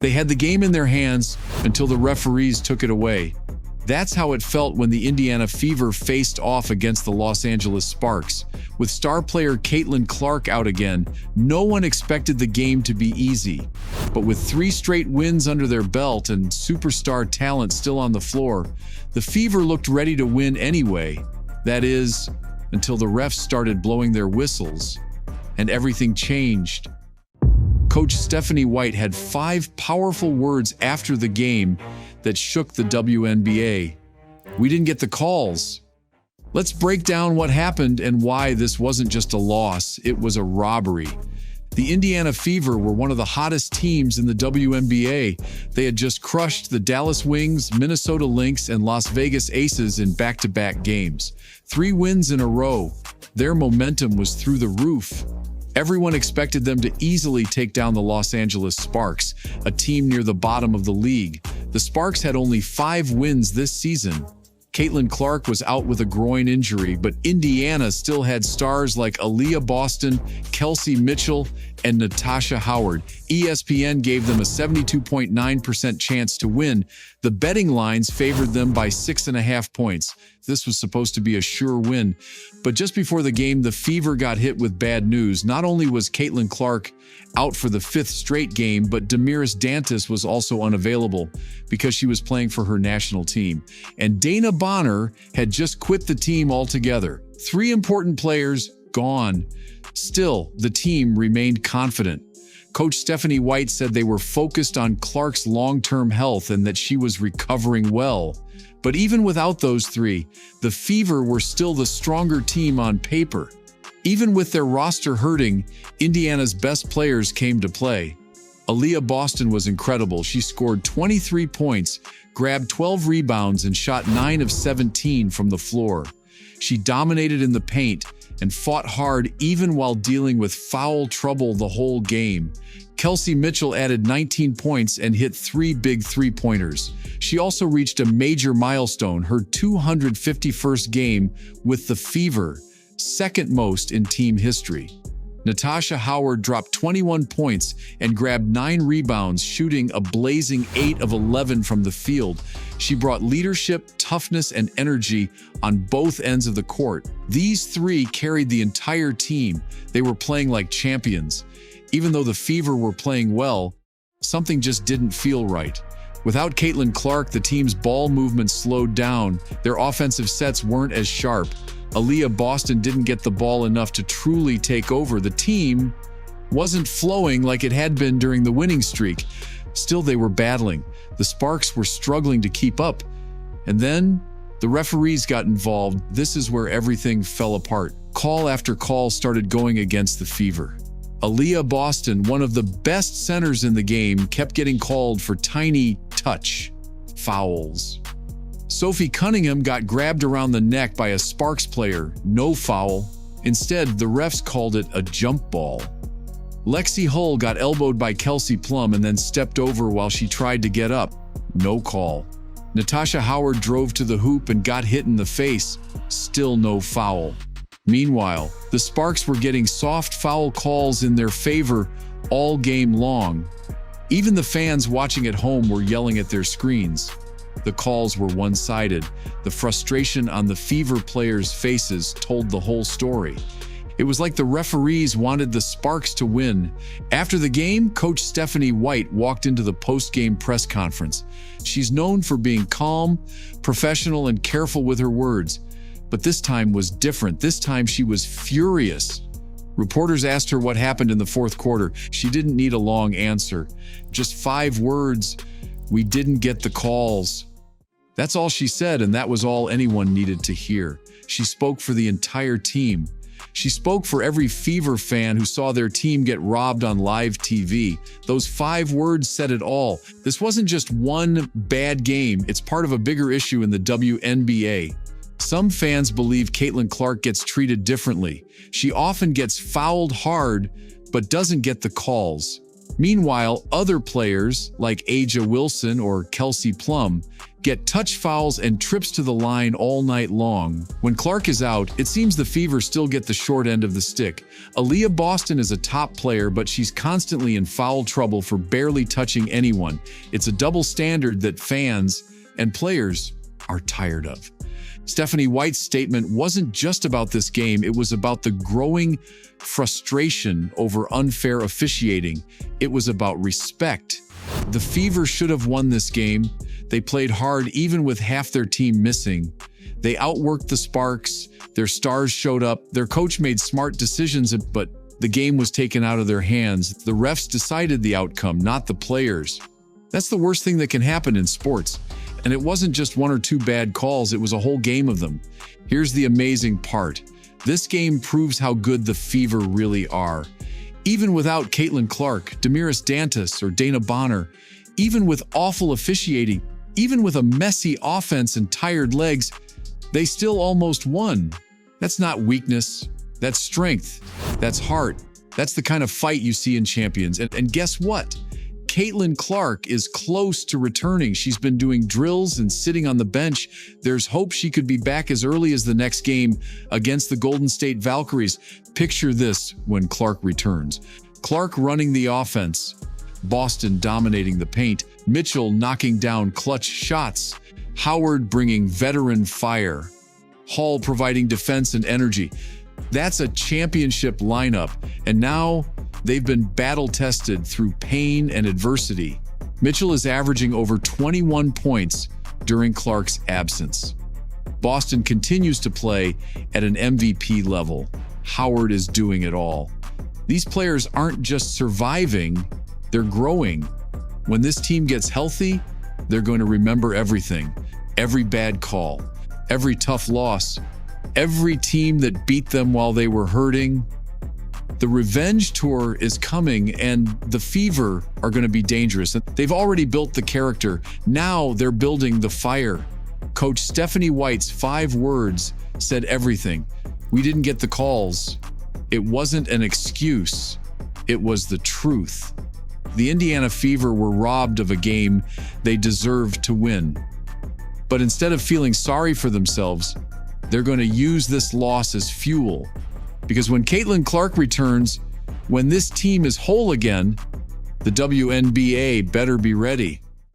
They had the game in their hands until the referees took it away. That's how it felt when the Indiana Fever faced off against the Los Angeles Sparks. With star player Caitlin Clark out again, no one expected the game to be easy. But with 3 straight wins under their belt and superstar talent still on the floor, the Fever looked ready to win anyway. That is, until the refs started blowing their whistles, and everything changed. Coach Stephanie White had 5 powerful words after the game that shook the WNBA. We didn't get the calls. Let's break down what happened and why this wasn't just a loss, it was a robbery. The Indiana Fever were one of the hottest teams in the WNBA. They had just crushed the Dallas Wings, Minnesota Lynx, and Las Vegas Aces in back-to-back games. 3 wins in a row. Their momentum was through the roof. Everyone expected them to easily take down the Los Angeles Sparks, a team near the bottom of the league. The Sparks had only 5 wins this season. Caitlin Clark was out with a groin injury, but Indiana still had stars like Aaliyah Boston, Kelsey Mitchell, and Natasha Howard. ESPN gave them a 72.9% chance to win. The betting lines favored them by 6.5 points. This was supposed to be a sure win. But just before the game, the Fever got hit with bad news. Not only was Caitlin Clark out for the 5th straight game, but Damiris Dantas was also unavailable because she was playing for her national team. And Dana Bonner had just quit the team altogether. 3 important players gone. Still, the team remained confident. Coach Stephanie White said they were focused on Clark's long-term health and that she was recovering well. But even without those 3, the Fever were still the stronger team on paper. Even with their roster hurting, Indiana's best players came to play. Aaliyah Boston was incredible. She scored 23 points, grabbed 12 rebounds, and shot 9 of 17 from the floor. She dominated in the paint and fought hard even while dealing with foul trouble the whole game. Kelsey Mitchell added 19 points and hit 3 big three-pointers. She also reached a major milestone, her 251st game with the Fever, second most in team history. Natasha Howard dropped 21 points and grabbed 9 rebounds, shooting a blazing 8 of 11 from the field. She brought leadership, toughness, and energy on both ends of the court. These 3 carried the entire team. They were playing like champions. Even though the Fever were playing well, something just didn't feel right. Without Caitlin Clark, the team's ball movement slowed down. Their offensive sets weren't as sharp. Aaliyah Boston didn't get the ball enough to truly take over. The team wasn't flowing like it had been during the winning streak. Still, they were battling. The Sparks were struggling to keep up. And then the referees got involved. This is where everything fell apart. Call after call started going against the Fever. Aaliyah Boston, one of the best centers in the game, kept getting called for tiny touch fouls. Sophie Cunningham got grabbed around the neck by a Sparks player, no foul. Instead, the refs called it a jump ball. Lexi Hull got elbowed by Kelsey Plum and then stepped over while she tried to get up, no call. Natasha Howard drove to the hoop and got hit in the face, still no foul. Meanwhile, the Sparks were getting soft foul calls in their favor all game long. Even the fans watching at home were yelling at their screens. The calls were one-sided. The frustration on the Fever players' faces told the whole story. It was like the referees wanted the Sparks to win. After the game, Coach Stephanie White walked into the post-game press conference. She's known for being calm, professional, and careful with her words. But this time was different. This time she was furious. Reporters asked her what happened in the 4th quarter. She didn't need a long answer. Just 5 words. We didn't get the calls. That's all she said, and that was all anyone needed to hear. She spoke for the entire team. She spoke for every Fever fan who saw their team get robbed on live TV. Those 5 words said it all. This wasn't just one bad game. It's part of a bigger issue in the WNBA. Some fans believe Caitlin Clark gets treated differently. She often gets fouled hard, but doesn't get the calls. Meanwhile, other players like Aja Wilson or Kelsey Plum get touch fouls and trips to the line all night long. When Clark is out, it seems the Fever still get the short end of the stick. Aaliyah Boston is a top player, but she's constantly in foul trouble for barely touching anyone. It's a double standard that fans and players are tired of. Stephanie White's statement wasn't just about this game, it was about the growing frustration over unfair officiating. It was about respect. The Fever should have won this game. They played hard even with half their team missing. They outworked the Sparks, their stars showed up, their coach made smart decisions, but the game was taken out of their hands. The refs decided the outcome, not the players. That's the worst thing that can happen in sports. And it wasn't just one or two bad calls, it was a whole game of them. Here's the amazing part. This game proves how good the Fever really are. Even without Caitlin Clark, Damiris Dantas, or Dana Bonner, even with awful officiating, even with a messy offense and tired legs, they still almost won. That's not weakness, that's strength, that's heart. That's the kind of fight you see in champions. And guess what? Caitlin Clark is close to returning. She's been doing drills and sitting on the bench. There's hope she could be back as early as the next game against the Golden State Valkyries. Picture this when Clark returns. Clark running the offense, Boston dominating the paint, Mitchell knocking down clutch shots, Howard bringing veteran fire, Hall providing defense and energy. That's a championship lineup, and now they've been battle-tested through pain and adversity. Mitchell is averaging over 21 points during Clark's absence. Boston continues to play at an MVP level. Howard is doing it all. These players aren't just surviving, they're growing. When this team gets healthy, they're going to remember everything. Every bad call, every tough loss, every team that beat them while they were hurting. The revenge tour is coming, and the Fever are going to be dangerous. They've already built the character. Now they're building the fire. Coach Stephanie White's 5 words said everything. We didn't get the calls. It wasn't an excuse. It was the truth. The Indiana Fever were robbed of a game they deserved to win. But instead of feeling sorry for themselves, they're going to use this loss as fuel. Because when Caitlin Clark returns, when this team is whole again, the WNBA better be ready.